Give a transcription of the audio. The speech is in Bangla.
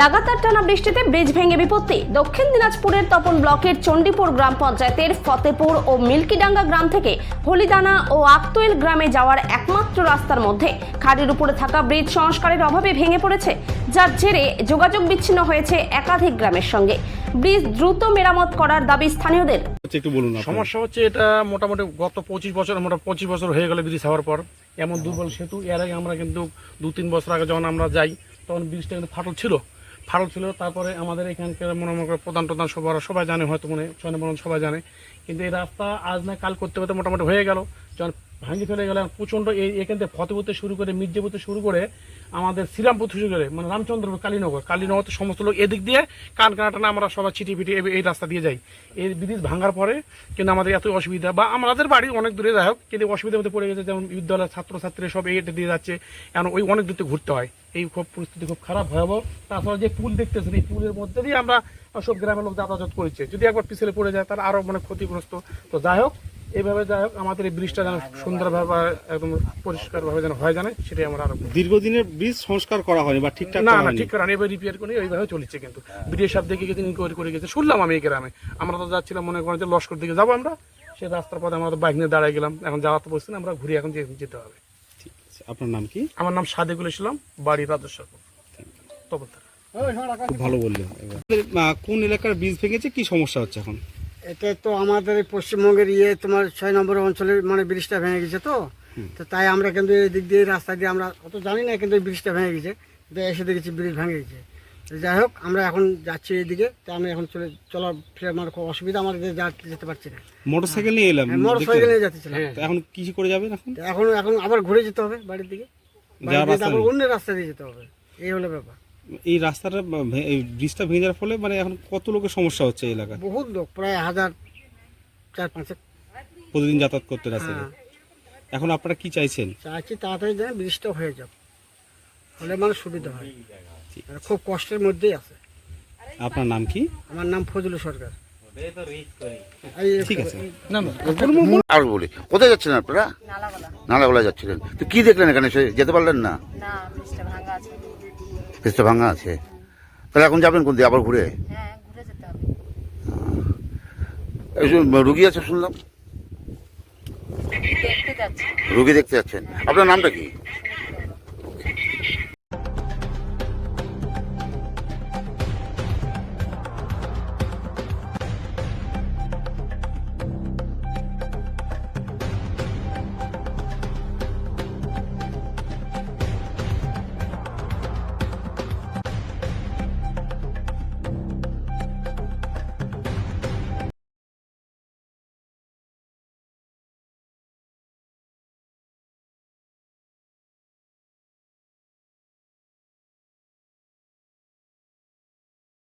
লাগাতার টানা বৃষ্টিতে ব্রিজ ভেঙে বিপত্তি। দক্ষিণ দিনাজপুরের তপন ব্লকের চণ্ডীপুর গ্রাম পঞ্চায়েতের ফতেপুর ও মিল্কিডাঙ্গা গ্রাম থেকে হলিদানা ও আকতোয়েল গ্রামে যাওয়ার একমাত্র রাস্তার মধ্যে খাড়ির উপরে থাকা ব্রিজ সংস্কারের অভাবে ভেঙে পড়েছে, যার জেরে যোগাযোগ বিচ্ছিন্ন হয়েছে একাধিক গ্রামের সঙ্গে। ব্রিজ দ্রুত মেরামত করার দাবি স্থানীয়দের। একটু বলুন। সমস্যা হচ্ছে এটা মোটামুটি গত 25 বছর হয়ে গেল ব্রিজ হওয়ার পর এমন দুর্বল সেতু। এর আগে আমরা কিন্তু 2-3 বছর আগে যখন আমরা যাই তখন ব্রিজটা কিন্তু ফাটল ছিল। তারপরে আমাদের এখানকার মনে প্রধান সবাই জানে, হয়তো সবাই জানে, কিন্তু এই রাস্তা আজ না কাল করতে করতে মোটামুটি হয়ে গেল। যখন ভাঙি ফেলে গেল প্রচণ্ড এখান থেকে ফতেপুরতে শুরু করে মির্জাপুরতে শুরু করে আমাদের শ্রীরামপুর শুরু করে মানে রামচন্দ্রপুর কালীনগর সমস্ত লোক এদিক দিয়ে কানকানাটানা আমরা সবাই ছিটি ফিটি এই রাস্তা দিয়ে যাই। এই ব্রিজ ভাঙার পরে কিন্তু আমাদের এত অসুবিধা, বা আমাদের বাড়ি অনেক দূরে যাই হোক, কিন্তু অসুবিধার মধ্যে পড়ে গেছে। যেমন বিদ্যালয়ের ছাত্রছাত্রী সব এইটা দিয়ে যাচ্ছে, এখন ওই অনেক দূরতে ঘুরতে হয়। এই খুব পরিস্থিতি খুব খারাপ ভয়াবহ। তাছাড়া যে পুল দেখতেছেন, এই পুলের মধ্যে দিয়ে আমরা সব গ্রামের লোক যাতায়াত করেছে, যদি একবার পিছলে পড়ে যায় তারা আরো মানে ক্ষতিগ্রস্ত। তো যাই হোক, এইভাবে যাই হোক আমাদের এই ব্রিজটা যেন সুন্দরভাবে একদম পরিষ্কারভাবে যেন হয় জানে, সেটাই আমরা আরো। দীর্ঘদিনের ব্রিজ সংস্কার করা হয়নি বা ঠিকঠাক না ঠিক করা এবার রিপেয়ার করে ওইভাবে চলেছে, কিন্তু ব্রিজ সব দেখে গেছে, ইনকোয়ারি করে গেছে। শুনলাম আমি এই গ্রামে, আমরা তো যাচ্ছিলাম মনে করেন যে লস্কর দিকে যাবো আমরা, সেই রাস্তার পথে আমরা তো বাইক নিয়ে দাঁড়াই গেলাম। এখন যাওয়া তো বলছি না, আমরা ঘুরে এখন যেতে হবে। ঠিক আছে, আপনার নাম কি? আমার নাম সাদেকুল ইসলাম, বাড়ি রাজস্বপুর, তপনতারা। খুব ভালো বললেন। কোন এলাকার ব্রিজ ভেঙেছে, কি সমস্যা হচ্ছে এখন? এটা তো আমাদের এই পশ্চিমবঙ্গের তোমার 6 নম্বর অঞ্চলের মানে ব্রিজটা ভেঙে গেছে, তো তাই আমরা কিন্তু এই দিক দিয়ে রাস্তা দিয়ে আমরা অত জানি না, কিন্তু এই ব্রিজটা ভেঙে গেছে, তো এসে দেখেছি ব্রিজ ভেঙে গেছে। যাই হোক, আমরা এখন যাচ্ছি এইদিকে, তো আমি এখন চলা ফিরে আমার খুব অসুবিধা, আমার যেতে পারছি না। মোটরসাইকেল নিয়ে এলাম, মোটরসাইকেল নিয়ে যাচ্ছিলাম। এখন কি করে যাবেন? এখন আবার ঘুরে যেতে হবে বাড়ির দিকে, আবার অন্য রাস্তা দিয়ে যেতে হবে, এই হলো ব্যাপার। এই রাস্তাটা এই ব্রিজটা ভেঙে যাওয়ার ফলে মানে এখন কত লোকের সমস্যা হচ্ছে এই এলাকায়? বহুত লোক, প্রায় 1000-4-5 প্রতিদিন যাতায়াত করতে রাস্তায়। এখন আপনারা কি চাইছেন? চাইছি তাড়াতাড়ি যেন ব্রিজটা হয়ে যাক, হলে মানে সুবিধা হয়। খুব কষ্টের মধ্যেই আছে। আপনার নাম কি? আমার নাম ফজলু সরকার। ঠিক আছে। আর বলি, কোথায় যাচ্ছিলেন আপনারা? নালাগোলা যাচ্ছিলেন, তো কি দেখলেন এখানে? সে যেতে পারলেন না? ব্রিজটা ভাঙা আছে। তাহলে এখন যাবেন কোন দিকে? আবার ঘুরে? রুগী আছে শুনলাম, রুগী দেখতে যাচ্ছেন। আপনার নামটা কি?